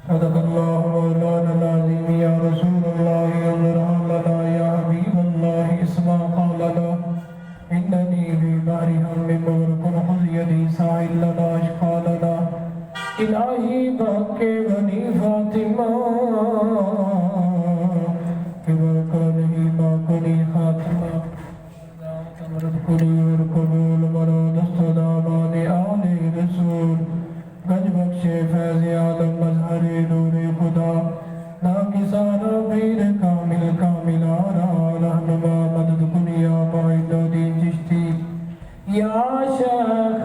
صدق الله مولانا العظيم يا رسول الله اغفر لنا يا حبيب الله اسمع قولنا إنني في بحر هم مغرق خذ يدي ساحل لنا اشفى لنا إلهي بحق بني فاطمة كبرك نہیں باقلی خاتمہ تمرد قلی والقبول مراد استدامات آل رسول گنج بخش فیض عالم مظہر نور خدا ناکسانہ پیر کامل کامل آرا رہنما مدد کنیا معین دین چشتی یا شیخ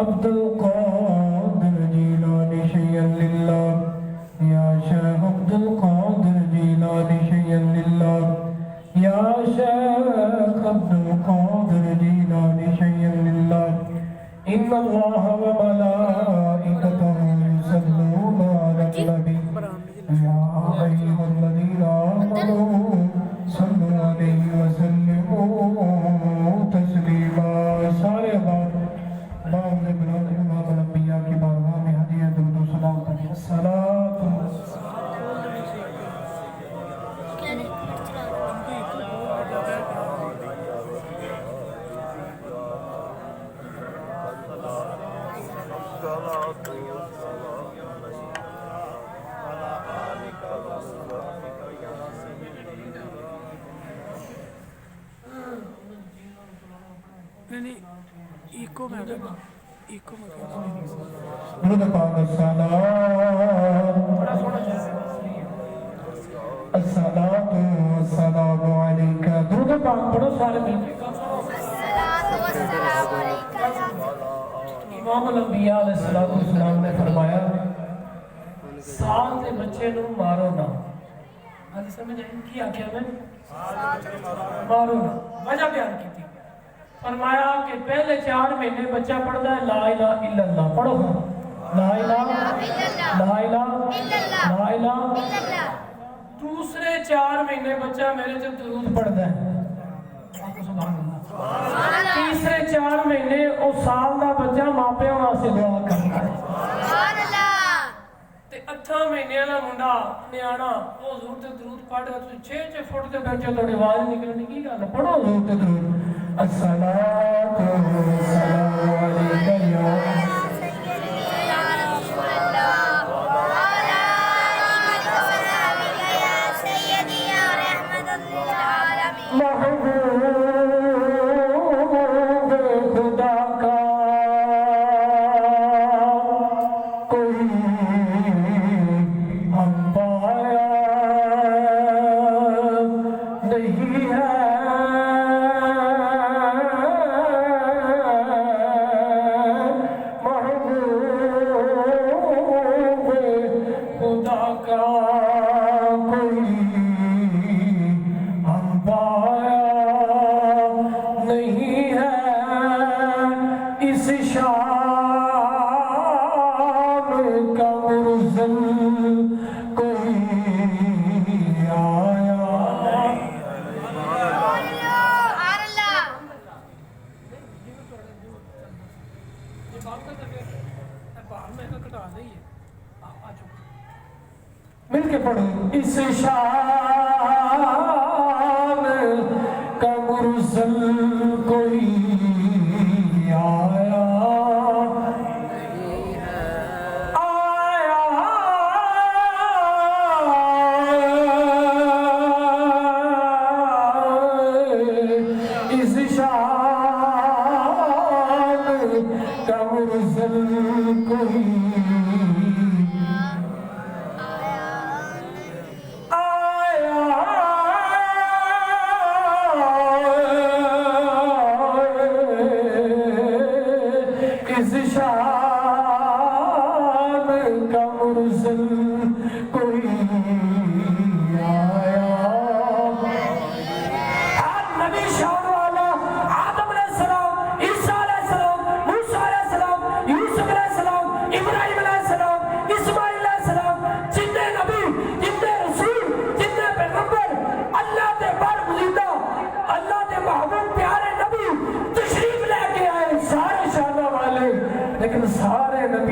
عبدالقادر جیلانی شیئن للہ یا شیخ عبدالقادر جیلانی شیئن للہ یا شیخ عبدالقادر جیلانی شیئن للہ ان اللہ وملائکتہ یصلون علی النبی یا ایھا الذین آمنوا صلوا علیہ وسلموا تسلیما سارے بار باب نے بلند امام الانبیاء کی بارگاہ میں ہدیہ درود و سلام پڑھی الصلاۃ درود پاک الصلاۃ والسلام علیکہ درود پاک پڑھو سارے مل کے امام الانبیاء علیہ السلام نے فرمایا سال دے بچے نو مارو نہ آج سمجھ آئیں کی آکھیا میں مارو نہ وجہ بیان کی تھی فرمایا کہ پہلے 4 مہینے بچہ پڑھتا ہے لا الہ الا اللہ پڑھو لا الہ الا اللہ لا الہ دوسرے 4 مہینے بچہ میرے سے درود پڑھتا ہے تیسرے 4 مہینے او سال دا بچہ ماپے ہونا سے دعا کرتا ہے تے 8 مہینے والا منڈا نیانا او حضور تے درود پڑھ رہا تو 6 فٹ تے بیٹھے تھوڑی آواز نکلنے کی گل پڑھو حضور تے درود الصلاۃ والسلام علیکہ یا سیدی یا رسول اللہ وعلی آلہ وصحبہ یا سیدی یا رحمت للعالمین محبوب خدا کا کوئی ہم پایا نہیں ہے مل کے پڑھو اس شان کا مرسل کوئی آیا اس شان کا مرسل کوئی اس شان کا مرسل کوئی آیا نبی شان والا آدم علیہ السلام عیسیٰ علیہ السلام موسیٰ علیہ السلام یوسف علیہ السلام ابراہیم علیہ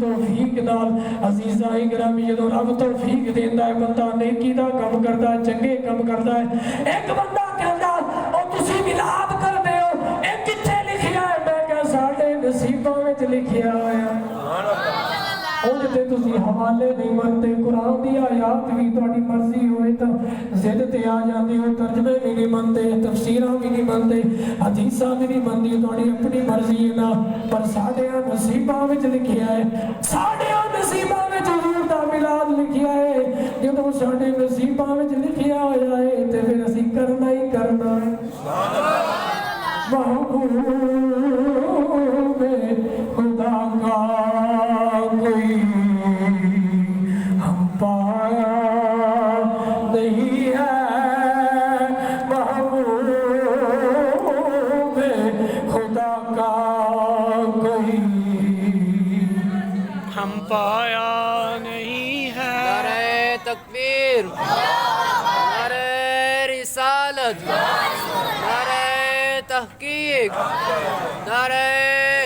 توفیق نال عزیزاں گرامی جدوں رب توفیق دیندا ہے بندہ نیکی دا کم کردا ہے چنگے کم کردا ہے ایک بندہ کہندا او تسی ملاد کردے ہو اے کتھے لکھیا ہے میں کہ ساڈے نصیباں وچ لکھیا ہویا اور تے تسی حوالے نہیں منتے قرآن دی آیات بھی تہاڈی مرضی ہوئے تو ضد تے آ جاندے ہو ترجمے بھی نہیں منتے تفسیراں بھی نہیں منتے حدیثاں بھی نہیں منتے تہاڈی اپنی مرضی ہے نا پر ساڈے نصیباں وچ لکھیا ہے ساڈے نصیباں وچ حضور دا میلاد لکھیا ہے جدوں ساڈے نصیباں وچ لکھیا ہویا ہے تے پھر اسی کرنا ہی کرنا ہے محبوب خدا کا کوئی ہم پایا نہیں ہے محبوب خدا کا کوئی ہم پایا نہیں ہے نعرہ تکبیر نعرہ رسالت نعرہ تحقیق نعرہ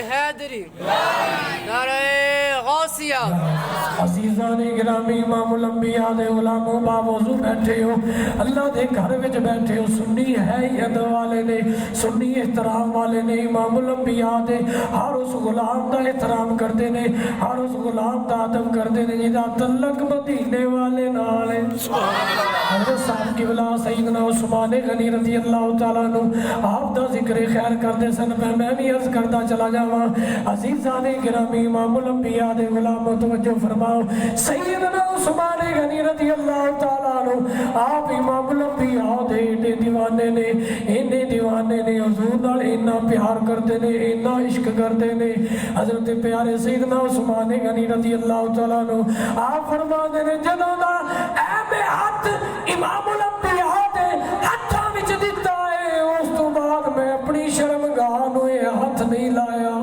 حیدری نعرہ غوثیہ عزیزان گرامی امام الانبیاء دے غلاموں باوضو بیٹھے ہو اللہ دے گھر وچ بیٹھے ہو سنی حیت والے نے سنی احترام والے نے امام الانبیاء دے ہر اس غلام دا احترام کرتے نے ہر اس غلام دا ادب کرتے نے جدا تعلق مدینے والے نال ہے حضرت صاحب کی بلا سیدنا عثمان غنی رضی اللہ تعالیٰ عنہ آپ دا ذکر خیر کرتے سن میں بھی عرض کرتا چلا جاواں عزیزان گرامی امام الانبیاء دے غلاموں توجہ فرماؤ سیدنا عثمان غنی رضی اللہ تعالیٰ عنہ آپ امام الانبیاء دے ایڈے دیوانے نے اینے دیوانے نے حضور نال اینا پیار کرتے نے اینا عشق کرتے نے حضرت پیارے سیدنا عثمان غنی رضی اللہ تعالیٰ عنہ آپ فرما دے نے جدوں دا اے میں ہاتھ امام الانبیاء دے ہاتھاں وچ دتا ہے اس تو بعد میں اپنی شرمگاہ نو ہاتھ نہیں لایا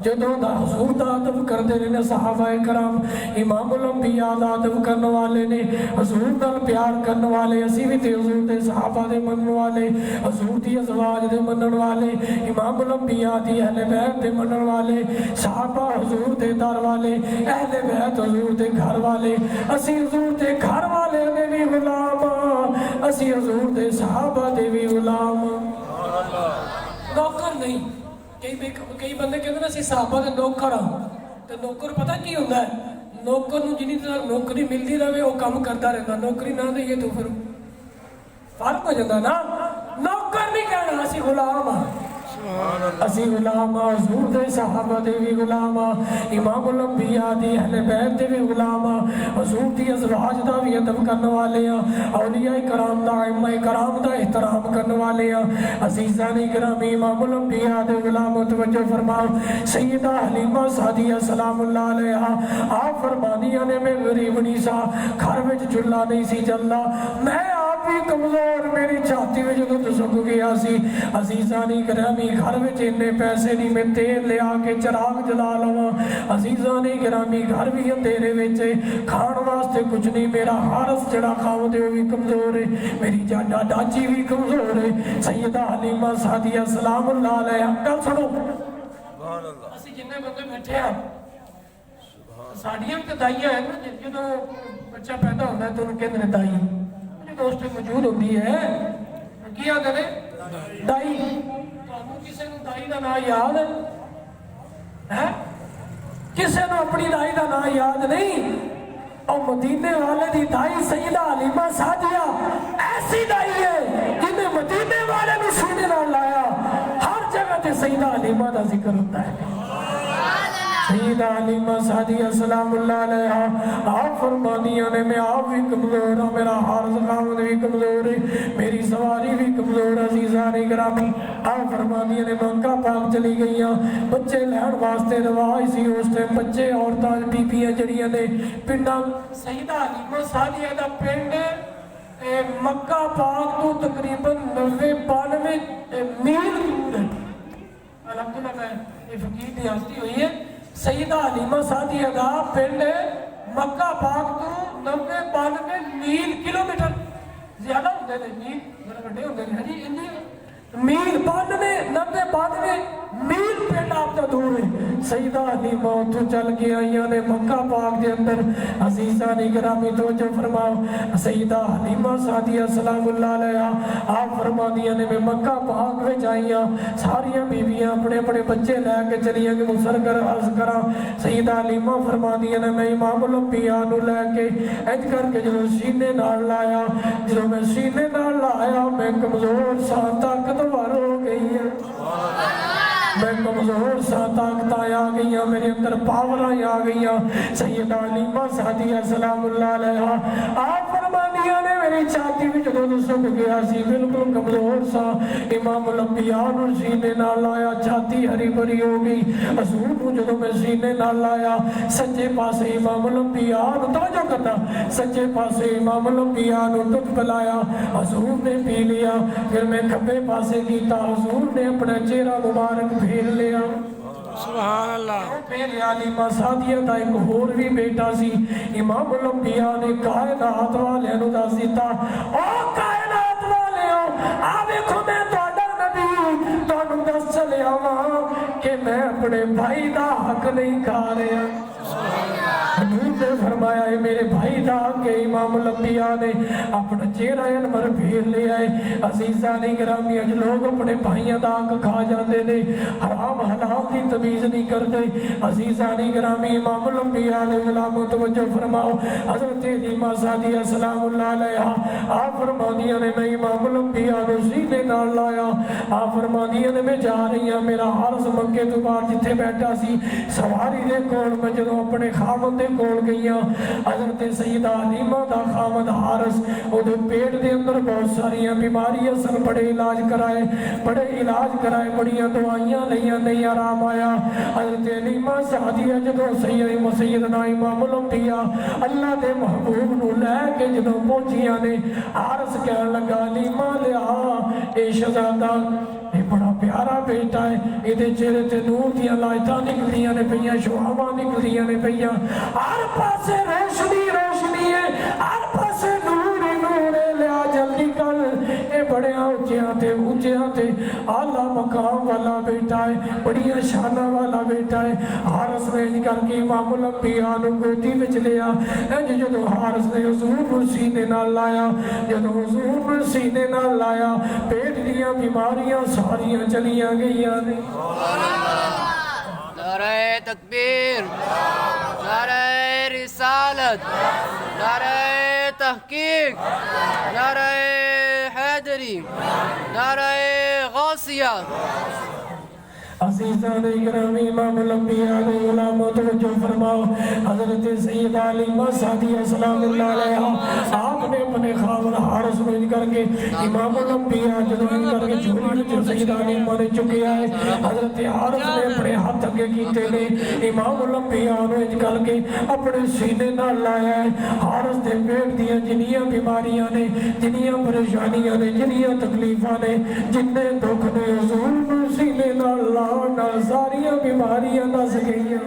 جدوں دا حضور دا ادب کرتے رہے صحابہ کرام امام الانبیاء دا ادب کرنے والے نے حضور نال پیار کرنے والے اسی بھی تے حضور دے صحابہ دے منن والے حضور دی ازواج دے منن والے امام الانبیاء دی اہل بیت دے منن والے صحابہ حضور دے در والے اہل بیت حضور دے گھر والے اسی حضور دے گھر والے دے بھی غلام اسی حضور دے صحابہ دے بھی غلام نوکر نہیں کئی بندے کہتے ہیں اسی صحابہ دے نوکر ہاں تو نوکر پتہ کی ہوتا ہے نوکر نو جنی طرح نوکری ملتی رہے وہ کام کرتا رہتا نوکری نہ دے تو پھر فرق ہو جاتا نا نوکر نہیں کہنا اسی غلام ہاں اسی غلام حضور دے صحابہ دے بھی غلام امام الانبیاء دی اہل بیت دے بھی غلام حضور دی ازواج دا بھی ادب کرنے والے اولیاء کرام دا ائمہ کرام دا احترام کرنے والے عزیزان گرامی امام الانبیاء دے غلام توجہ فرماؤ سیدہ حلیمہ سعدیہ سلام اللہ علیہا آپ فرمانیاں نے میں غریب نہیں سا گھر وچ چولہا نہیں سی جلدا میں آپ بھی کمزور میری چھاتی میں جو تو سک گیا سی عزیزان گرامی گھر وچ اتنے پیسے نہیں میں تیل لے آ کے چراغ جلا لواں عزیزان گرامی گھر بھی اندھیرے وچ کھان واسطے کچھ نہیں میرا حارس جڑا کھاؤ دے بھی کمزور ہے میری جانا ڈاچی بھی کمزور ہے سیدہ حلیمہ سعدیہ سلام اللہ علیہ گل سنو اسی جننے بندے بیٹھے ہیں ساڈیاں بھی دائیاں ہیں نا جدوں بچہ پیدا ہوتا ہے تو ان کے اندر دائی میرے دوست موجود ہوتی ہے کیا کرے دائی کسی نو دائی دا نام یاد ہے کسی نو اپنی دائی دا نام یاد نہیں اور مدینے والے دی دائی سیدہ حلیمہ سعدیہ ایسی دائی ہے جنہیں مدینے والے نو سینے نہ لایا ہر جگہ تے سیدہ حلیمہ دا ذکر ہوتا ہے سیدہ حلیمہ سعدیہ سلام اللہ علیہ آپ فرمانیاں نے میں آپ بھی کمزور ہوں میرا حارس خامد بھی کمزور ہے میری سواری بھی کمزور عزیزان گرامی آپ فرمانیاں نے مکہ پاک چلی گئیاں بچے لہن واسطے رواج سی اس ٹائم بچے عورتاں بی بیاں جڑیاں نے پنڈاں سیدہ حلیمہ سعدیہ دا پنڈ مکہ پاک تو تقریباً 90-92 میل دور ہے الحمدللہ میں یہ فقیر دی ہستی ہوئی ہے سیدہ حلیمہ سعدیہ دا پنڈ مکہ پاک تو 90-92 میل کلومیٹر زیادہ ہوتے ہیں میل بڑے بڑے ہوتے ہیں جی میل 92 میل پنڈ دا دور ہے سیدہ حلیمہ تو چل کے آئیاں نے مکہ پاک دے اندر عزیزان گرامی توجہ فرماؤ سیدہ حلیمہ سعدیہ سلام اللہ علیہ آپ فرما دیا نے میں مکہ پاک میں جائیاں ساریاں بیویاں اپنے اپنے بچے لے کے چلیاں کہ مسر کر عرض کرا سیدہ حلیمہ فرما دیا نے میں امام الانبیاء نو لے کے اج کر کے جو سینے نال لایا جو میں سینے نال لایا میں کمزور سا طاقتور ہو گئی ہے میں کمزور سا طاقت آ گئی ہیں میرے اندر پاوریں آ گئی ہیں سیدہ حلیمہ سعدیہ سلام اللہ علیہ آپ فرمانیاں نے میری چھاتی میں جدوں سک گیا سی بالکل کمزور سا امام الانبیاء نو سینے نال لایا چھاتی ہری بھری ہو گئی حضور کو جدوں میں سینے نال لایا سجے پاسے امام الانبیاء نو توجہ کرنا سجے پاسے امام الانبیاء نو دودھ پلایا حضور نے پی لیا پھر میں کھبے پاسے کیتا حضور نے اپنا چہرہ مبارک پھیر لیا سبحان اللہ میرے حلیمہ سعدیہ دا ایک اور بھی بیٹا سی امام الانبیاء نے کائنات والے نو دس دیتا او کائنات والے آ ویکھو میں تہاڈا نبی تانوں دس چلیا وا کہ میں اپنے بھائی دا حق نہیں کھا رہا حضور نے فرمایا ہے میرے بھائی دا کہ امام الانبیاء نے اپنا چہرہ انور پھیر لیا ہے عزیزان گرامی اج لوگ اپنے بھائیاں دا حق کھا جاندے نے حرام حلال دی تمیز نہیں کرتے عزیزان گرامی امام الانبیاء نے غلاموں توجہ فرماؤ حضرت حلیمہ سعدیہ سلام اللہ علیہ آپ فرمانیاں نے میں امام الانبیاء نے سینے نال لایا آپ فرمانیاں نے میں جا رہی ہوں میرا حارس مکے تو باہر جتھے بیٹھا سی سواری دے کول میں جدوں اپنے خاوند دے کول گئیاں حضرت سیدہ حلیمہ دا خاوند حارس اودے پیٹ دے اندر بہت ساریاں بیماریاں سن بڑے علاج کرائے بڑیاں دوائیاں لیاں نہیں آرام آیا حضرت حلیمہ سعدیہ جدوں سیدنا امام الانبیاء اللہ دے محبوب نو لے کے جدوں پہنچیاں نے حارس کہنے لگا حلیمہ لیا اے شہزادہ یہ بڑا پیارا بیٹا ہے یہ چہرے تے نور دیاں لائٹاں نکلیاں نے پئیاں شعاعاں نکلیاں نے پئیاں ہر پاسے روشنی ہے ہر پاسے نور ہی نور ہے لیا جلدی کر اے بڑے اونچیاں تے اعلیٰ مقام والا بیٹا ہے بڑیاں شاناں والا بیٹا ہے حارس نے کر کے امام الانبیاء نو گودی وچ لیا جدوں حارس نے حضور نو سینے نال لایا جدوں حضور نو سینے نال لایا پیٹ دیاں بیماریاں ساریاں چلیاں گئیاں نے نعرہ تکبیر نعرہ رسالت نعرہ تحقیق نعرہ حیدری نعرہ غوثیہ عزیزان گرامی امام الانبیاء نے غلاموں توجہ فرماؤ حضرت سیدہ حلیمہ سعدیہ سلام اللہ علیہ آپ نے اپنے خاوند حارس کو کر کے امام الانبیاء جدوں کر کے جھولی وچ سیدہ حلیمہ نے چکیا ہے حضرت حارس نے اپنے ہاتھ اگے کیتے نے امام الانبیاء نے کر کے اپنے سینے نال لایا ہے حارس دے پیٹ دیاں جنیاں بیماریاں نے جنیاں پریشانیاں نے جنیاں تکلیفاں نے جننے دکھ نے حضور نو سینے نال ساریاں بیماریاں دس گئیاں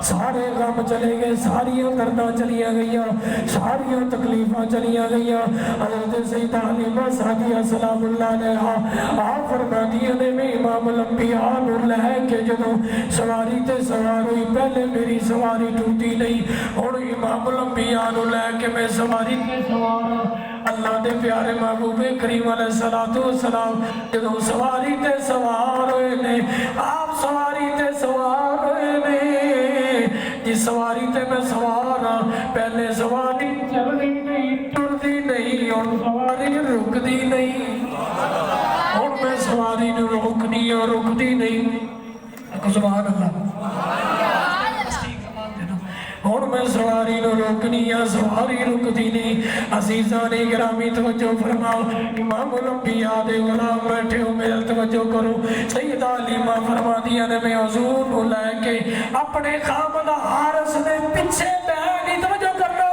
سارے غم چلے گئے ساریاں درداں چلیاں گئیاں ساریاں تکلیفاں چلیاں گئیاں حضرت سیدہ حلیمہ سعدیہ سلام اللہ علیہ آپ فرماندیاں نے میں امام الانبیاء نو لے کے جدوں سواری تے سوار ہوئی پہلے میری سواری ٹوٹی نہیں ہن امام الانبیاء نو لے کے میں سواری تے سوار اللہ دے پیارے محبوب کریم علیہ السلام جدوں سواری تے سوار ہوئے نے آپ سواری تے سوار ہوئے نے جس سواری تے میں سوار ہاں پہلے سواری چلدی نہیں ٹردی نہیں اور سواری رکدی نہیں اور میں سواری نو روکنی اور رکدی نہیں سبحان اللہ اور میں سواری نو روکنی یا سواری رکتی نہیں عزیزان گرامی توجہ فرماؤ امام الانبیاء دے غلام بیٹھے ہو میرا توجہ کرو سیدہ حلیمہ فرما دیا نے میں حضور کو لے کے اپنے خاوند حارس دے پیچھے بہ گئی توجہ کرنا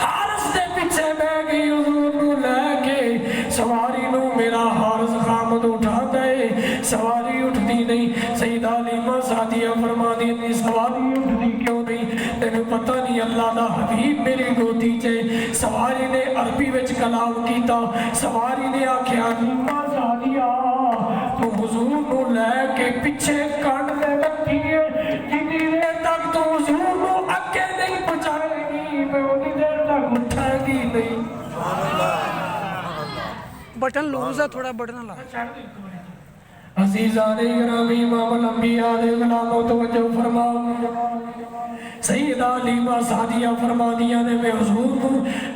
حارس دے پیچھے بہ گئی حضور کو لے کے سواری نو میرا حارس خامد اٹھا دے سواری اٹھتی نہیں سیدہ حلیمہ سعدیہ فرما دی نہیں سواری اٹھتی کیوں نہیں تینوں پتہ نہیں اللہ دا حبیب میری گودی چے سواری نے عربی وچ کلام کیتا سواری نے آکھیا حلیمہ سعدیہ تو حضور نو لے کے پیچھے کانڈ دے رکھی ہے جتنی دیر تک تو حضور نو اگے نہیں پہنچائے گی میں اتنی دیر تک اٹھائے گی نہیں بٹن لوز ہے تھوڑا بٹن لا عزیزان گرامی امام الانبیاء دے غلاموں توجہ فرماؤ سیدہ حلیمہ سعدیہ فرما دیا نے میں حضور کو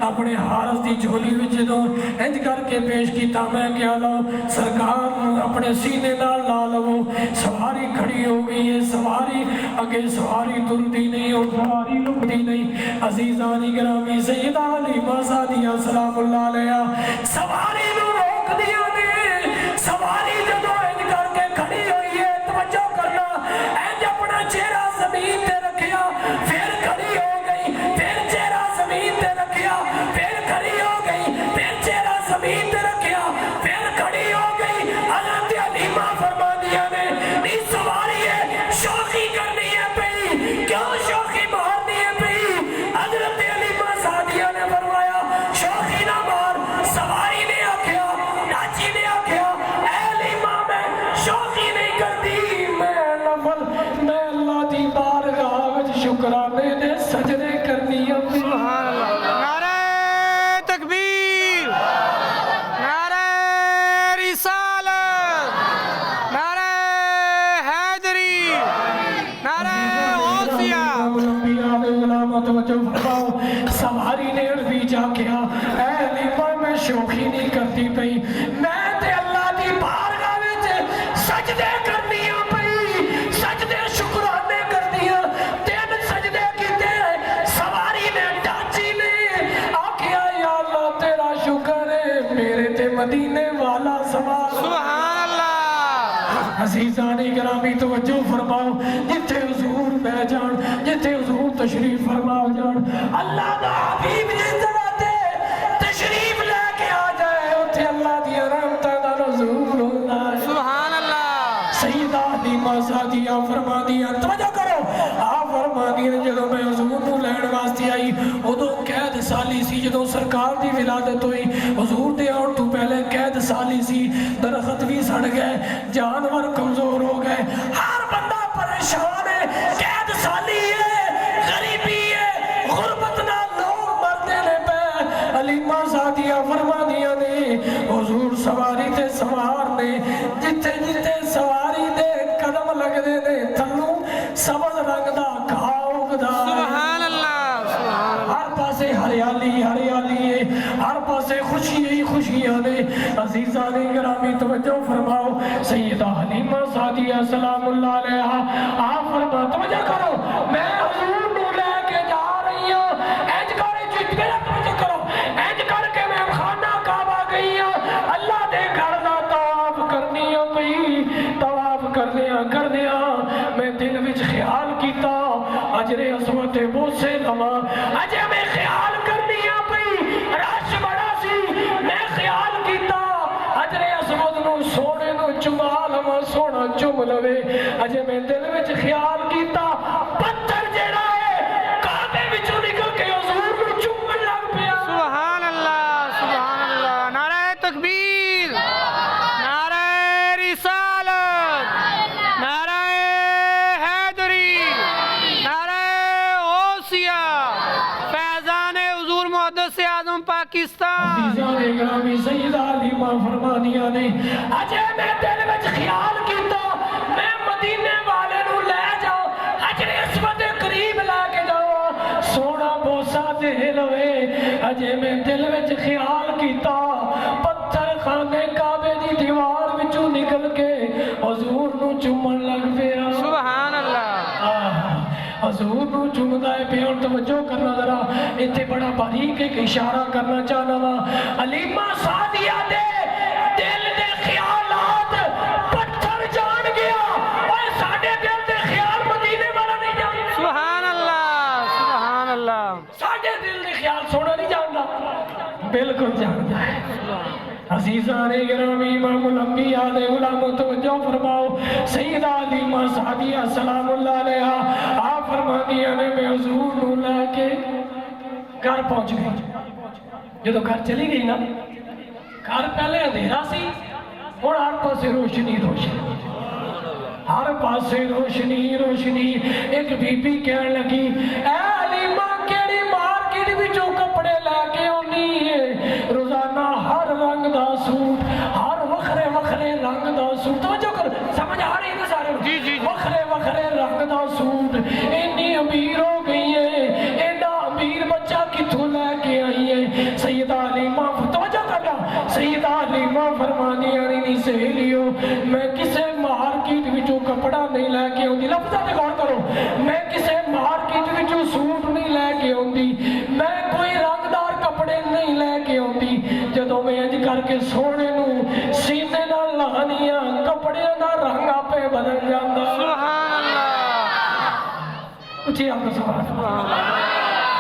اپنے حارس دی جھولی وچ دو انج کر کے پیش کیتا میں کیا لو سرکار اپنے سینے نال لا لو سواری کھڑی ہو گئی ہے سواری اگے سواری ترتی نہیں اور سواری لکتی نہیں عزیزان گرامی سیدہ حلیمہ سعدیہ سلام اللہ علیہ سواری نو روک دیا نے سواری جدو انج کر کے کھڑی ہوئی ہے توجہ کرنا انج اپنا چہرہ زمین تے رکھیا پھر کھڑی ہو گئی پھر چہرہ زمین تے رکھیا پھر کھڑی ہو گئی پھر چہرہ زمین تے رکھیا پھر کھڑی ہو گئی حضرت حلیمہ فرما دیا نے نہیں سواری ہے شوخی کرنی ہے پئی کیوں شوخی مارنی ہے پئی حضرت حلیمہ سعدیہ نے فرمایا شوخی نہ مار سواری نے آکھیا ناچی نے آکھیا اے حلیمہ میں شوخی نہیں کرتی میں نفل میں اللہ دی بارگاہ وچ شکرانے دے سجدے کرنی ہے سبحان اللہ نعرہ تکبیر نعرہ رسالت نعرہ حیدری نعرہ غوثیہ انبیاء دے غلاموں توجہ فرماؤ سواری نے عربی جا کیا اے حلیمہ میں شوخی نہیں کرتی پئی میں تے اللہ دی بارگاہ وچ سجدے کرنی ہوں پئی سجدے شکرانے کرنی ہوں تین سجدے کیتے سواری نے ڈاچی نے آکھیا یا اللہ تیرا شکر ہے میرے تے مدینے والا سوار سبحان اللہ عزیزان گرامی توجہ فرماؤ جتھے حضور بہ جان جتھے حضور تشریف فرماؤ جان اللہ دا حبیب جس طرح تے تشریف لے کے آ جائے اتھے اللہ دی رحمتاں دا نزول ہوندا ہے سبحان اللہ سیدہ حلیمہ سعدیہ فرما دیا توجہ کرو آپ فرما دیا جدو میں حضور نو لین واسطے آئی ادو قید سالی سی جدو سرکار دی ولادت ہوئی حضور دے آن تو پہلے قید سالی سی درخت بھی سڑ گئے جانور کمزور ہو گئے ہر بندہ پریشان ہے قید سالی ہے غریبی ہے غربت نہ لوگ مرتے نے پہ حلیمہ سعدیہ فرما دیا نے حضور سواری تے سوار نے جتے جتے سواری دے قدم لگ دے نے تھلوں سبز رنگ دا گھاؤ گدا سبحان اللہ سبحان اللہ ہر پاسے ہریالی ہریالی ہے ہر پاسے خوشی ہی خوشیاں نے عزیزان گرامی توجہ فرماؤ سیدہ حلیمہ سعدیہ سلام اللہ علیہ آپ فرما توجہ کرو میں حضور نو لے کے جا رہی ہوں اینج کرے جت میرا توجہ کرو اینج کر کے میں خانہ کعبہ گئی ہوں اللہ دے گھر دا طواف کرنی ہوں پئی طواف کردیا میں دل وچ خیال کیتا اجر اسود تے بوسے لواں اجے میں خیال کرنی ہوں پئی رش بڑا سی میں خیال کیتا اجر اسود نو سونے نو چما لواں سونا چم لوے اجے میں دل وچ خیال کیتا پتھر جڑا ہے کعبے وچوں نکل کے حضور نو چومن لگ پیا سبحان اللہ نعرہ تکبیر نعرہ رسالت نعرہ حیدری نعرہ غوثیہ فیضان حضور محدث اعظم پاکستان عزیزان گرامی سیدہ حلیمہ فرما دیا نے اجے میں دل وچ خیال کیتا میں مدینے والے نو لے جاؤ حجر اسود دے قریب لا کے جاؤ سونا بوسا دے لوے اجے میں دل وچ خیال کیتا پتھر خانے کعبے دی دیوار وچوں نکل کے حضور نو چومن لگ پیا سبحان اللہ حضور نو چومدا ہے پیا توجہ کرنا ذرا ایتھے بڑا باریک ایک اشارہ کرنا چاہنا وا حلیمہ سعدیہ دے دل دے خیالات پتھر جان گیا اوے ساڈے دل دے خیال مدینے والا نہیں جاندا سبحان اللہ ساڈے دل دے خیال سونا نہیں جاندا بالکل جاندا ہے عزیزان گرامی امام الانبیاء دے غلاموں توجہ فرماؤ سیدہ حلیمہ سعدیہ سلام اللہ علیہ آپ فرما دیا نے میں حضور نو لے کے گھر پہنچ گئی جدو گھر چلی گئی نا گھر پہلے اندھیرا سی اور ہر پاسے روشنی روشنی، ہر پاسے روشنی روشنی۔ ایک بی بی کہنے لگی اے حلیمہ کیڑی مارکیٹ وچوں کپڑے لے کے آنی ہے؟ روزانہ ہر رنگ دا سوٹ، ہر وکھرے وکھرے رنگ دا سوٹ، توجہ کر، سمجھ آ رہی ہے سارے؟ جی جی وکھرے وکھرے رنگ دا سوٹ، اتنی امیر ہو گئی ہے، ایڈا امیر بچہ کتھوں لے کے آئی ہے؟ سیدہ حلیمہ، توجہ کرنا، سیدہ حلیمہ فرمانی آنی سہیلیو، میں کسے مارکیٹ وچوں کپڑا نہیں لے کے آندی، لفظاں تے غور کرو، میں کسے مارکیٹ وچوں سوٹ نہیں لے کے آندی، میں کوئی رنگدار کپڑے نہیں لے کے آندی، جدوں میں انج کر کے سونے نو سینے نال لگانیاں کپڑے دا رنگ آپے بدل جاندا۔ سبحان اللہ، اچھی آپ کو سبحان اللہ۔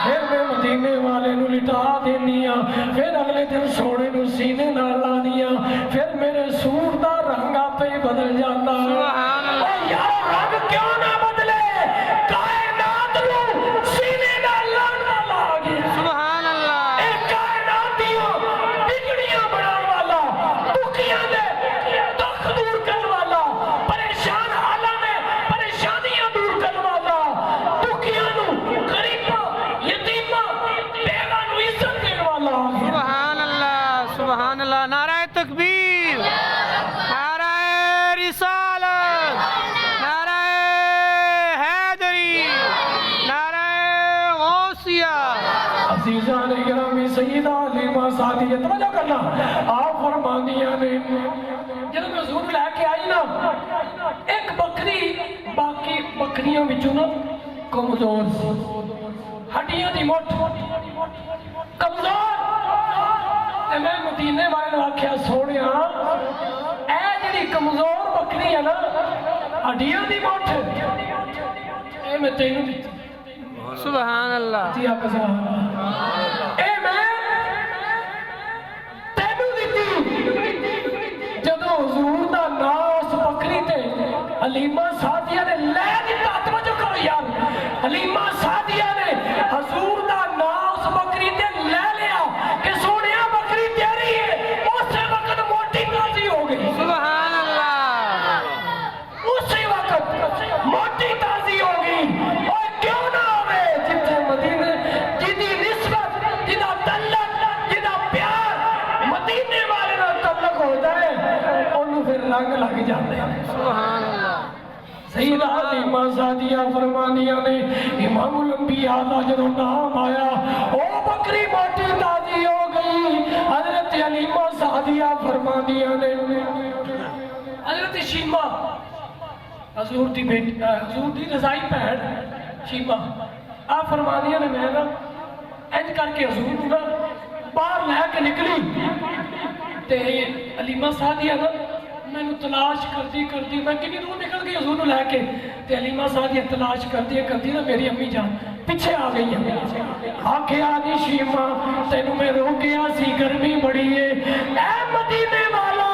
پھر میں مدینے والے نو لٹا دینیاں، پھر اگلے دن سونے نو سینے نال لانیاں، پھر میرے سوٹ دا رنگ آپے بدل جاندا۔ سبحان اللہ۔ او یار رنگ کیوں نہ بدلے؟ کائنات نو سینے نال لانا لا گیا۔ سبحان اللہ، اے کائنات دیاں بگڑیاں بنان والا، دکھیاں دے دکھ دور کرن والا، پریشان حالاں نے پریشانیاں دور کرن والا، دکھیاں نو غریباں یتیماں بیواں نو عزت دین والا آ گیا۔ سبحان اللہ، سبحان اللہ، نعرہ تکبیر، نعرہ رسالت، نعرہ حیدری، نعرہ غوثیہ۔ عزیزان گرامی، سیدہ حلیمہ سعدیہ، توجہ کرنا، آپ فرماندیاں نے جب میں حضور لے کے آئی نا، ایک بکری باقی بکریاں وچوں نا کمزور سی، ہڈیاں دی مٹھ کمزور، تے میں مدینے والے نے آکھیا سونیا اے جڑی کمزور بکری ہے نا ہڈیاں دی مٹھ، اے میں تینوں دتی۔ سبحان اللہ، جی آپ کا سبحان اللہ، اے میں تینوں دتی۔ جدو حضور دا نام اس بکری تے حلیمہ سعدیہ نے لے دیتا، توجہ کرو یار، حلیمہ سعدیہ نے حضور دا نام اس بکری تے لے لیا کہ سونیا بکری تیری ہے، اسی وقت موٹی تازی ہو گئی۔ سبحان اللہ، اسی وقت موٹی تازی ہو گئی۔ اور کیوں نہ ہوئے جتنے مدینے جدی نسبت جدہ تعلق جدہ پیار مدینے والے نہ تعلق ہو جائے انہوں پھر رنگ لگ جاتے ہیں۔ سبحان اللہ، سیدہ حلیمہ سعدیہ فرمانیاں نے امام الانبیاء دا جدو نام آیا او بکری موٹی تازی ہو گئی۔ حضرت حلیمہ سعدیہ فرمانیاں نے حضرت شیمہ حضور دی بیٹی حضور دی رضائی پہن شیمہ آپ فرمانیاں نے میں نا انج کر کے حضور نا باہر لے کے نکلی تے حلیمہ سعدیہ نا میں نے تلاش کرتی میں کنی دور نکل گئی حضور لے کے تے حلیمہ سعدیہ تلاش کرتی نا میری امی جان پیچھے آ گئی ہے۔ آکھے آنی شیمہ تینوں میں رو گیا سی گرمی بڑی ہے، اے مدینے والا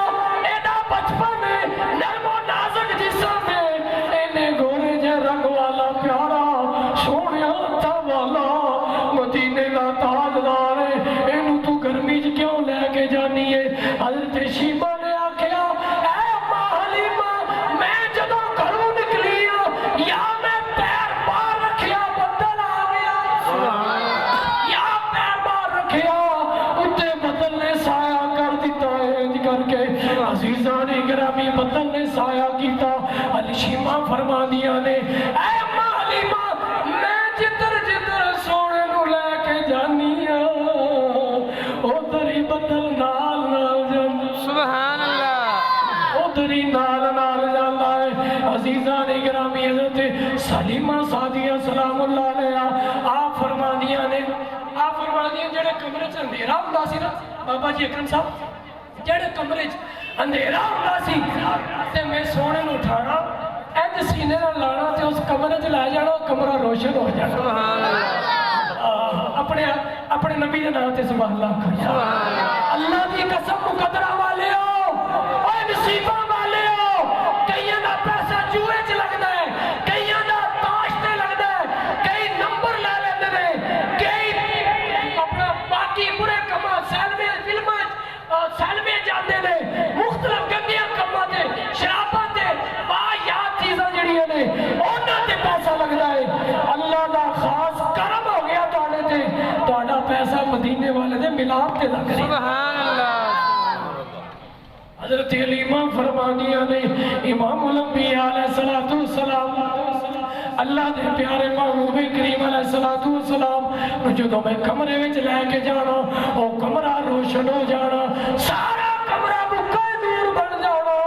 ایڈا بچپن ہے نرم و نازک جسم ہے، اینے گورے جے رنگ والا پیارا سونیا تھا والا مدینے کا تاجدار ہے، اینو تو گرمی چ کیوں لے کے جانی ہے؟ حضرت شیمہ نے آکھیا اے اماں حلیمہ میں جدوں گھروں نکلی ہوں یا میں پیر باہر رکھیا بدل آ گیا، یا پیر باہر رکھیا اتے بدل نے سایہ کر دیتا ہے انج کر کے۔ عزیزان گرامی بدل نے سایہ کیتا۔ شیمہ فرمانیاں نے اے اماں حلیمہ میں جدر جدر سونے نو لے کے جانی ہوں ادھر ہی بدل نال نال جانا، سبحان اللہ، ادھر ہی نال نال جانا ہے۔ عزیزان گرامی حضرت حلیمہ سعدیہ سلام اللہ علیہ آپ فرمانیاں نے جڑے کمرے چ اندھیرا ہوندا سی نا بابا جی اکرم صاحب جڑے کمرے چ اندھیرا ہوندا سی تے میں سونے نو اٹھانا انج سینے نال لانا تے اس کمرے چ لے جانا کمرہ روشن ہو جانا۔ سبحان اللہ، اپنے نبی دے نام تے سبحان اللہ کریا۔ اللہ دی قسم مقدرہ والے ہو اوے نصیباں والے ہو، کئیاں دا پیسہ جوئے چ لگدا ہے، کئیاں دا تاش تے لگدا ہے، کئی نمبر لے لیندے نے، کئی اپنا باقی برے کما سیلوے فلماں سیلوے جاندے نے، مختلف گندیاں مدینے والے دے ملاپ تے لگ رہی سبحان اللہ حضرت علیمہ فرمانیہ نے امام الانبیاء علیہ السلام اللہ دے پیارے محبوب کریم علیہ السلام جدوں میں کمرے وچ لے کے جانا او کمرہ روشن ہو جانا سارا کمرہ بکے نور بن جانا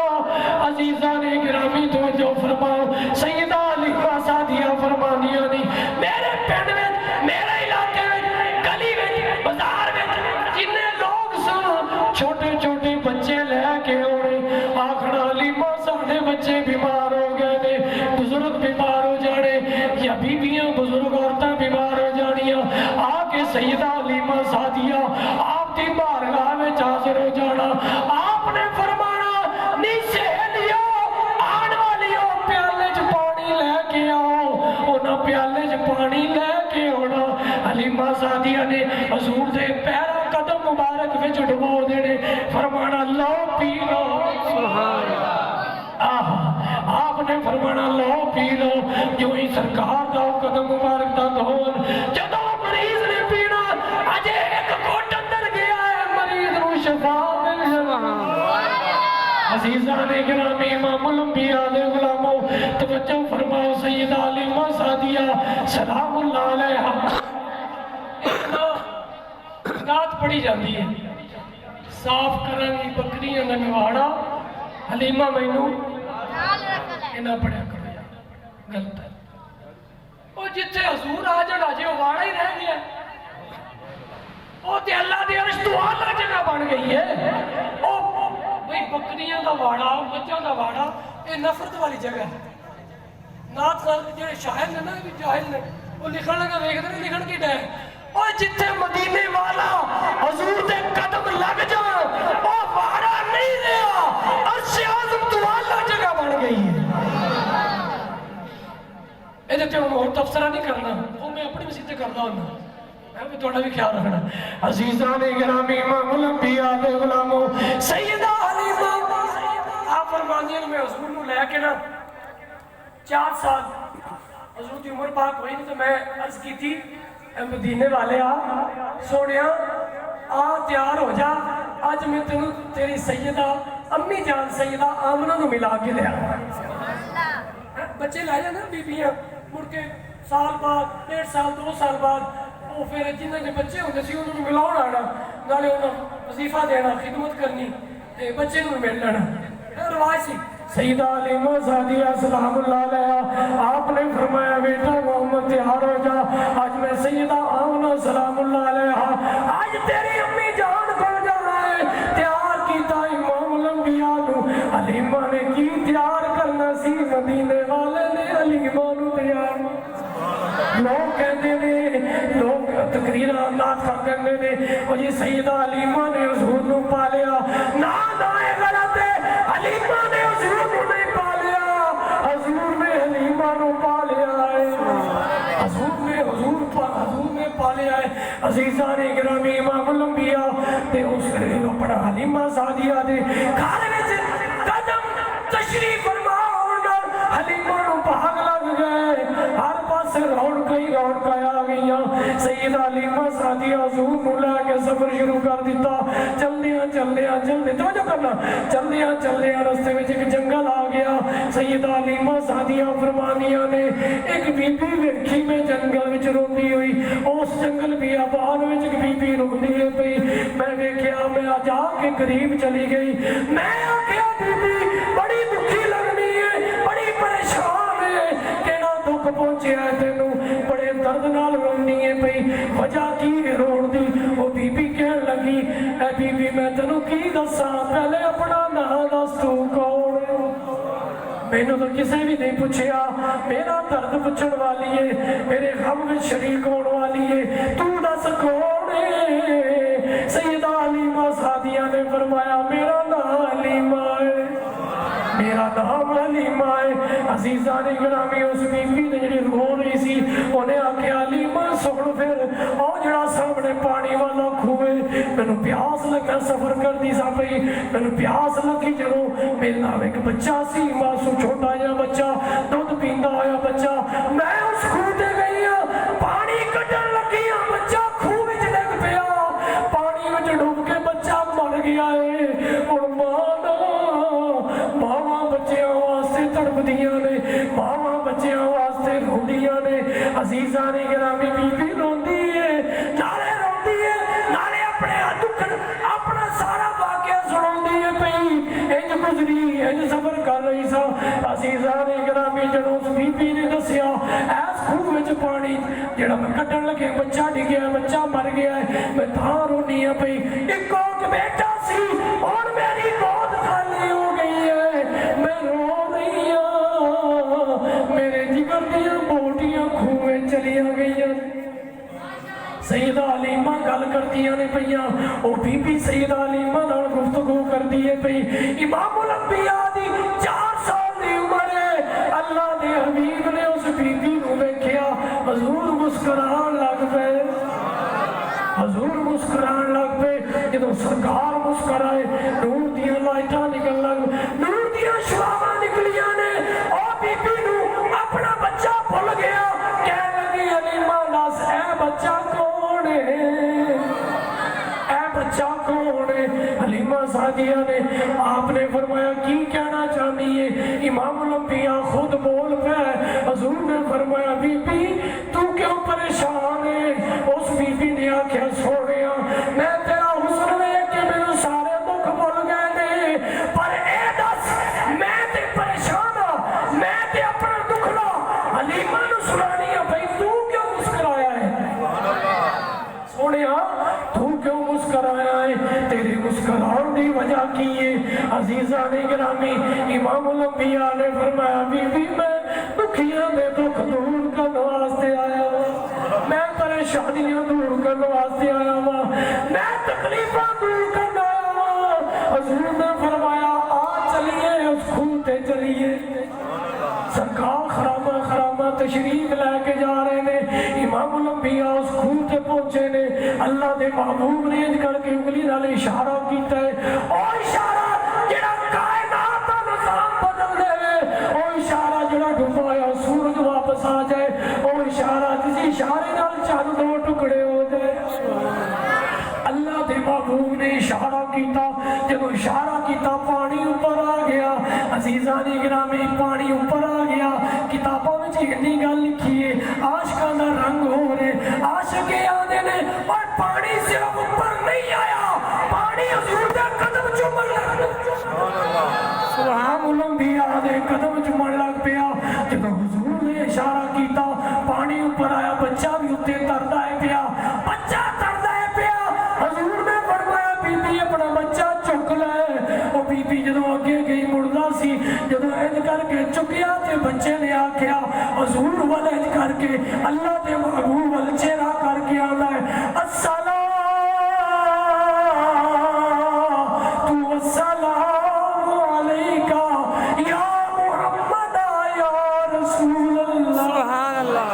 عزیزان گرامی توجہ فرماؤ سیدہ علیمہ سعدیہ فرمانیہ نے میرے پنڈ وچ میرے علاقے وچ گلی وچ بازار وچ جننے لوگ سن چھوٹے چھوٹے بچے لے کے ہونے آخنا علیمہ ساڈے بچے بیمار ہو گئے نے بزرگ بیمار ہو جانے یا بیویاں بزرگ عورتیں بیمار ہو جانیاں آ کے سیدہ علیمہ سعدیہ آپ کی بارگاہ میں حاضر ہو جانا آپ نے فرمانا نیچے لیا آن والیوں پیالے چ پانی لے کے آؤ انہاں پیالے چ پانی لے کے آنا علیمہ سعدیہ نے حضور دے پیرا قدم مبارک وچ ڈبو دینے فرمانا لو پی لو سبحان اللہ آپ نے فرمانا لو پی لو جو ہی سرکار دا قدم مبارک دا دھون جدو مریض نے پینا اجے ایک گھٹ اندر گیا ہے مریض نو شفا مل جائے عزیزان گرامی امام الانبیاء علیہ غلاموں توجہ فرماؤ سیدہ علیمہ سعدیہ سلام اللہ علیہ نعت پڑھی جاتی ہے صاف کرنگی بکریاں دا نواڑا حلیمہ مینوں انہاں پڑھیا کرو یا غلط ہے وہ جتھے حضور آ جڑا جے واڑا ہی رہ گیا وہ تے اللہ دے عرش تو اعلیٰ جگہ بن گئی ہے او بھئی بکریاں دا واڑا مجھاں دا واڑا یہ نفرت والی جگہ ہے نعت جڑے شاعر نے نا جاہل نے وہ لکھن لگا ویکھدے نے لکھن کی ڈے اور جتھے مدینے والا حضور دے قدم لگ جان وہ واڑا نہیں رہا عرش اعظم تو اعلیٰ جگہ بن گئی ہے یہ تو ہم اور تفسرہ نہیں کرنا وہ میں اپنی مسیح کرنا ہونا میں تھوڑا بھی خیال رکھنا عزیزان گرامی امام الانبیاء علیہ غلاموں سیدہ علیمہ آپ فرمانیے میں حضور نو لے کے نا 4 سال حضور کی عمر پاک ہوئی نہیں تو میں عرض کی تھی مدینے والے آ سونیا آ تیار ہو جا آج میں تیری سیدہ امی جان سیدہ آمنہ نو ملا کے لیا بچے لائے جانا بیبیاں مڑ کے سال بعد 1.5 سال 2 سال بعد وہ پھر جنہوں نے بچے ہوتے سی انہوں نے ملاؤ آنا نالے انہوں وظیفہ دینا خدمت کرنی بچے نو مل لینا رواج سی سیدہ علیمہ سعدیہ سلام اللہ علیہ آپ نے فرمایا بیٹا محمد تیار ہو جا آج میں سیدہ آمنہ سلام اللہ علیہ آج تیری امی جان کو جانا ہے تیار کیتا امام الانبیاء نو علیمہ نے کی تیار کرنا سی مدینے والے نے علیمہ نو تیار لوگ کہتے ہیں لوگ تقریر اللہ کا کرنے نے اور یہ سیدہ علیمہ نے حضور نو پالیا نا اے غلط ہے علیمہ نے حضور نو نہیں پالیا حضور نے علیمہ نو پالیا ہے حضور نے پالیا ہے عزیزان گرامی امام الانبیاء تے اس اپنا حلیمہ سعدیہ دے گھر وچ قدم تشریف فرما ہونا حلیمہ نو بھاگ لگ گئے ہر پاس رونق آ گئیاں سیدہ علیمہ سعدیہ حضور نو لے کے سفر شروع کر دیتا چلدیاں توجہ کرنا چلدیاں رستے وچ ایک جنگل آ گیا سیدہ علیمہ سعدیہ فرمانیہ نے ایک بی بی ویکھی میں جنگل وچ روندی ہوئی اس جنگل بیابان وچ ایک بی بی روندی ہے پئی میں ویکھیا میں جا کے قریب چلی گئی میں آکھیا بی بی بڑی دکھی لگنی ہے بڑی پریشان ہے کیڑا دکھ پہنچیا ہے تینوں بڑے درد نال رونی ہے پئی وجہ کی روڑ دی وہ بی بی کہن لگی اے بی بی میں تینوں کی دساں پہلے اپنا نام دس تو کون مینوں تو کسے بھی نہیں پوچھیا میرا درد پوچھن والی ہے میرے غم میں شریک ہون والی ہے تو دس کون ہے سیدہ علیمہ سعدیہ نے فرمایا میرا نام علیمہ ہے میرا نام علیمہ ہے عزیزان گرامی اس بی بی نے جڑی رو رہی سی انہیں آکھیا علیمہ سن پھر او جڑا سامنے پانی والا کھوے مینوں پیاس لگا سفر کرتی سا پئی مینوں پیاس لگی جدوں میرے نال ایک بچہ سی معصوم چھوٹا جہا بچہ دودھ پیندا ہویا بچہ میں اس کھوہ تے گئی ہاں پانی کڈن لگی ہاں بچہ کھوہ وچ ڈگ پیا کر رہی سا عزیزان گرامی جدوں اس بی بی نے دسیا ایس خوہ وچ پانی جڑا میں کڈن لگے بچہ ڈگیا بچہ مر گیا ہے میں تھاں رونی ہاں پئی ایک اور بیٹا سی اور میری گود خالی ہو گئی ہے میں رو رہی ہوں میرے جگر دیاں بوٹیاں خوہ میں چلیاں گئیاں سیدہ علیمہ گل کردیاں نے پئیاں او بی بی سیدہ علیمہ نال گفتگو کردی ہے پئی امام الانبیاء دی 4 سال دی عمر ہے اللہ دے حبیب نے اس بی بی نو ویکھیا حضور مسکران لگ پئے حضور مسکران لگ پئے جدوں سرکار مسکرائے نور دیاں لائٹاں نکل لگ نور دیاں شعاعاں نکلیاں نے او بی بی نو اپنا بچہ بھول گیا کہنے لگی علیمہ دس اے بچہ کون ہے اے بچہ کون ہے حلیمہ سعدیہ نے آپ نے فرمایا کی کہنا چاہنی ہے امام الانبیاء خود بول پہ حضور نے فرمایا بی بی تو کیوں پریشان ہے اس بی بی نے آکھیا سونیا میں تیرا حسن دیکھ کے میرے سارے دکھ بھول گئے نے پر اے دس میں تے پریشان ہاں میں تے اپنا دکھ لا حلیمہ نو سنانی ہے بھائی تو کیوں مسکرایا ہے سونیا تو کیوں مسکرایا ہے تیرے مسکران دی وجہ کی ہے عزیزان گرامی امام الانبیاء نے فرمایا بی بی میں دکھیاں دے دکھ دور کرنے واسطے آیا ہوں میں پریشانیاں دور کرنے واسطے آیا ہوں میں تکلیفاں دور کرنے آیا ہوں حضور نے فرمایا آ چلیے اس خوہ تے چلیے سرکار خرامہ تشریف لے کے جا رہے نے امام الانبیاء اس خوہ تے پہنچے نے اللہ دے محبوب نے اج کر کے انگلی نال اشارہ کیتا ہے او اشارہ جڑا کائنات دا نظام بدل دے او اشارہ جڑا ڈوبا ہوا سورج واپس آ جائے او اشارہ جس اشارے نال چاند 2 ٹکڑے ہو جائے اللہ دے محبوب نے اشارہ کیتا جب اشارہ کیتا پانی اوپر آ گیا عزیزان گرامی پانی اوپر آ گیا کتابوں میں اتنی گل لکھی ہے عاشقاں دا رنگ ہو رہے عاشق آندے نے اور پانی صرف اوپر نہیں آیا پانی حضور دے قدم چومن لگ پیا سبحان الانبیاء دے قدم چومن لگ پیا جب حضور نے اشارہ کیتا پانی اوپر آیا بچہ بھی اتنے تردا ہے پیا بچہ تردا ہے پیا حضور نے فرمایا بی بی اپنا بچہ چک لے وہ بی بی جدوں اگے گئی مڑدا سی جدوں انج کر کے چکیا تے بچے نے آکھیا حضور ول انج کر کے اللہ دے محبوب ول چہرہ کر کے آندا ہے السلام تو السلام علیکہ یا محمد یا رسول اللہ سبحان اللہ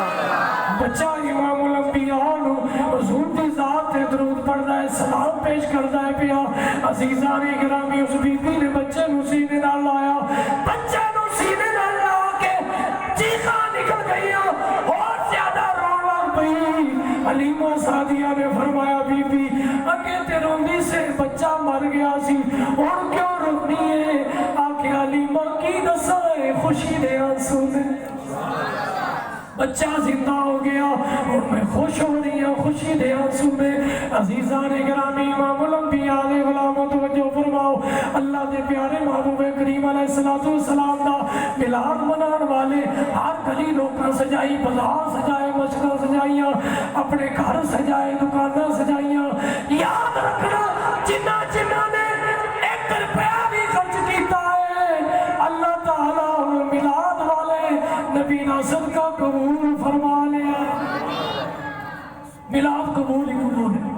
بچہ امام الانبیاء نو حضور دی ذات تے درود پڑھدا ہے سلام پیش کردا ہے پیا عزیزان گرامی اس بی بی نے بچے نو سینے نال لایا بچے نو سینے نال لا کے چیخاں نکل گئیاں اور زیادہ رون لگ پئی حلیمہ سعدیہ نے فرمایا بی بی اگے تے روندی سے بچہ مر گیا سی ہن کیوں رونی ہے آکھے حلیمہ کی دساں خوشی دے آنسو نے بچہ زندہ ہو گیا اور میں خوش ہو رہی ہوں خوشی دے آنسو میں عزیزان گرامی امام الانبیاء دے غلاموں توجہ فرماؤ اللہ دے پیارے محبوب کریم علیہ السلام دا میلاد منان والے ہر گلی لوکاں سجائی بازار سجائے مسجداں سجائیاں اپنے گھر سجائے دکاناں سجائیاں یاد رکھنا جنہ جنہ نے 1 روپیہ بھی خرچ کیتا ہے اللہ تعالیٰ میلاد والے نبی نا صدقہ قبول فرما لیا میلاد قبول ہی قبول ہے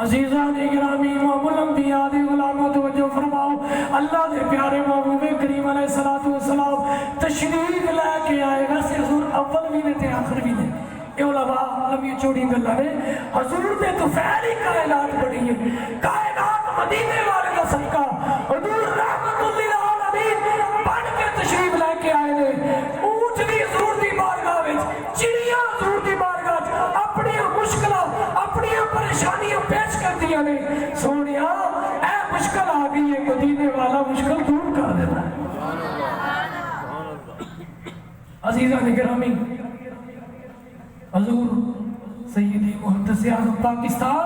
عزیزان گرامی امام الانبیاء دے غلاموں توجہ فرماؤ اللہ دے پیارے محبوب کریم علیہ السلام تشریف لے کے آئے ویسے حضور اول بھی نے تے آخر بھی نے اے علماء لمبی چوڑی گلاں نے حضور دے تو پہلی کائنات بڑی ہے کائنات مدینے والے کا صدقہ حضور رحمت للعالمین بن کے تشریف لے کے آئے نے اونٹ بھی حضور دی بارگاہ وچ چڑیاں حضور دی بارگاہ وچ اپنی مشکلاں اپنی پریشانیاں پیش کر دیا نے سونیا اے مشکل آ گئی ہے مدینے والا مشکل دور کر دیتا ہے عزیزان گرامی حضور سیدی محدث اعظم پاکستان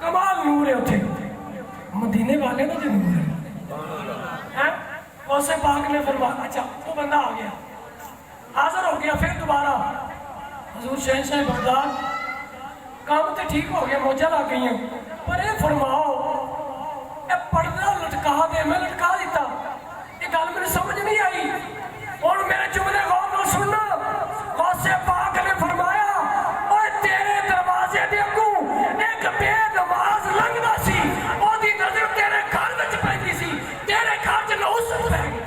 کمال نور ہے اتھے مدینے والے نا جو نور ہے غوث پاک نے فرمایا اچھا وہ بندہ آ گیا حاضر ہو گیا پھر دوبارہ حضور شہنشاہ بغداد کام تو ٹھیک ہو گیا موجہ لگ گئی ہیں پر یہ فرماؤ اے پردہ لٹکا دے میں لٹکا دیتا یہ گل میرے سمجھ نہیں آئی اور میرے جملے غور نہ سننا غوث پاک نے فرمایا اوے تیرے دروازے دے اگوں ایک بے نماز لنگدا سی او دی نظر تیرے گھر وچ پیندی سی تیرے گھر وچ نوسط پہ گئی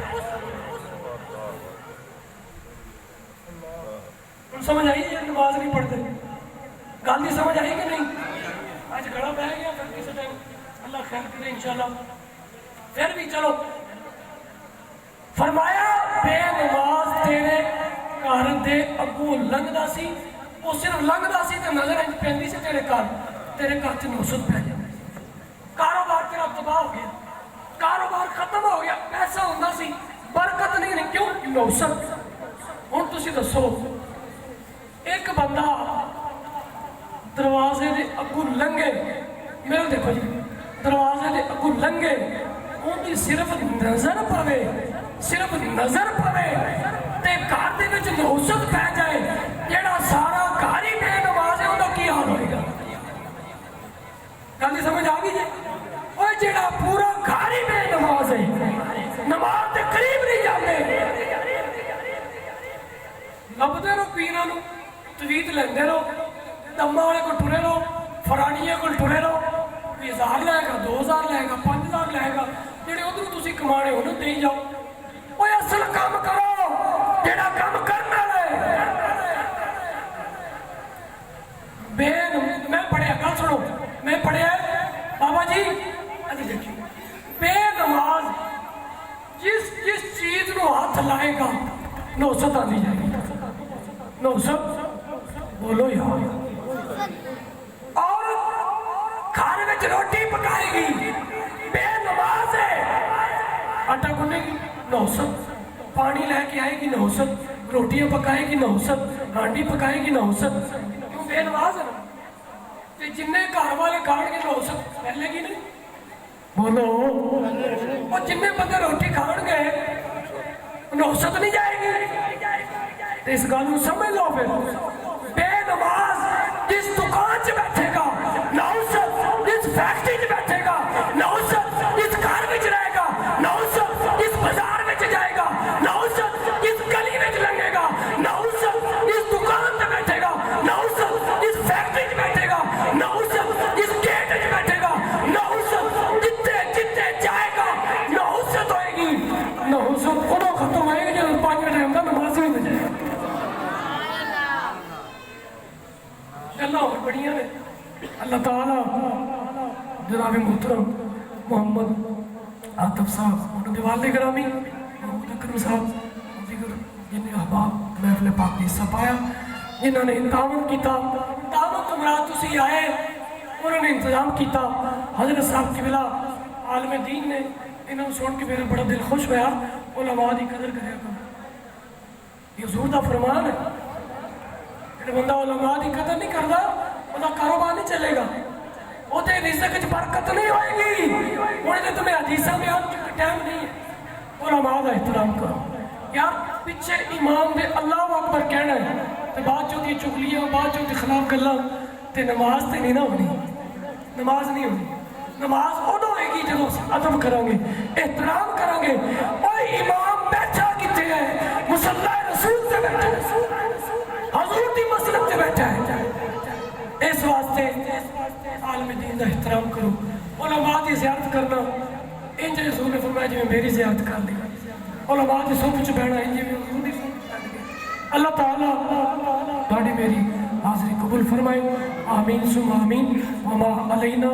سمجھ آئی یہ نماز نہیں پڑھتے گل نہیں سمجھ آئی کہ نہیں آج گھڑا بہ گیا پھر کسی ٹائم اللہ خیر کرے انشاءاللہ پھر بھی چلو فرمایا بے نماز تیرے گھر دے اگوں لنگدا سی وہ صرف لنگدا سی تے نظر انج پیندی سی تیرے گھر تے نوسط پہ گیا کاروبار تیرا تباہ ہو گیا کاروبار ختم ہو گیا پیسہ ہوندا سی برکت نہیں کیوں نوسط ہن تسی دسو ایک بندہ دروازے دے اگوں لنگے میرے دیکھو جی دروازے دے اگوں لنگے ان دی صرف نظر پوے صرف نظر پوے تے گھر دے وچ نوسط پہ جائے جیڑا سارا گھر ہی بے نماز ہے اندا کی حال ہوئے گا گل سمجھ آ گئی جی اوہ جیڑا پورا گھر ہی بے نماز ہے نماز دے قریب نہیں جاندے لبدے رو پیراں نوں تویت لیندے رہو دماں والے کو ٹرے رہو فرانیے کو ٹرے رہو 1000 لائے گا 2000 لائے گا 5000 لائے گا جڑے ادھر تسی کمانے انہوں دے جاؤ اوہ اصل کام کرو جڑا کام کرنا ہے میں پڑھیا گل سنو میں پڑھیا بابا جی ادھر دیکھیں بے نماز جس چیز نو ہاتھ لائے گا نوسط آندی جائے گی نوسط بولو یار اور کھانے میں روٹی پکائے گی بے نماز ہے آٹا گنے گی نوسط پانی لے کے آئے گی نوسط روٹیاں پکائے گی نوسط ہانڈی پکائے گی نوسط کیوں بے نماز ہے نا تے جننے گھر والے کھان گے نوسط پہلے گی نہیں بولو اور جننے بندے روٹی کھان گے نوسط نہیں جائے گی اس گل کو سمجھ لو پھر بے نماز جس دکان سے بیٹھے گا نوسط جس فیکٹری سے بیٹھے گا نوسط جس گھر میں رہے گا نوسط جس بازار میں جائے گا نوسط جس گلی میں لگے گا نوسط جس دکان سے بیٹھے گا نوسط جس فیکٹری سے بیٹھے گا نوسط جس گیٹ میں بیٹھے گا نوسط جتنے جائے گا نوسط ہوئے گی نوسط خودوں ختم ہوئے گی جب 5 ٹائم کا نماز میں جائے گا اللہ اور بڑھیا ہے اللہ تعالیٰ جناب محترم محمد عاطف صاحب انہوں نے والد گرامی محمد اکرم صاحب دیگر جن احباب محفل پاک نے حصہ پایا جنہوں نے تعاون کیتا تعاون تو مراد تسی آئے انہوں نے انتظام کیتا حضرت صاحب کی بلا عالم دین نے انہوں نے سن کے میرا بڑا دل خوش ہوا علماء دی قدر کرے گا یہ حضور دا فرمان ہے کہ بندہ علماء دی قدر نہیں کرتا وہ کاروبار نہیں چلے گا وہ تے رزق وچ برکت نہیں ہوئے گی وہ تے تمہیں حدیثاں میں ٹائم نہیں ہے علماء دا احترام کرو یار پیچھے امام دے اللہ اکبر کہنا ہے تے بعد جو دی چغلیاں بعد جو دی خلاف گلاں تے نماز تے نہیں نہ ہونی نماز نہیں ہونی نماز ادو ہوئے گی جب ادب کریں گے احترام کریں گے اور امام بیٹھا کتے ہے مصلی رسول سے بیٹھا ہے حضور دی مسجد سے بیٹھا ہے اس واسطے عالم دین دا احترام کرو علماء دی زیارت کرنا انج رسول نے فرمایا جی میں میری زیارت کر لی علماء دی صحبت وچ بیٹھنا انج میں حضور دی صحبت وچ اللہ تعالیٰ تھوڑی میری حاضری قبول فرمائے آمین ثم آمین وما علینا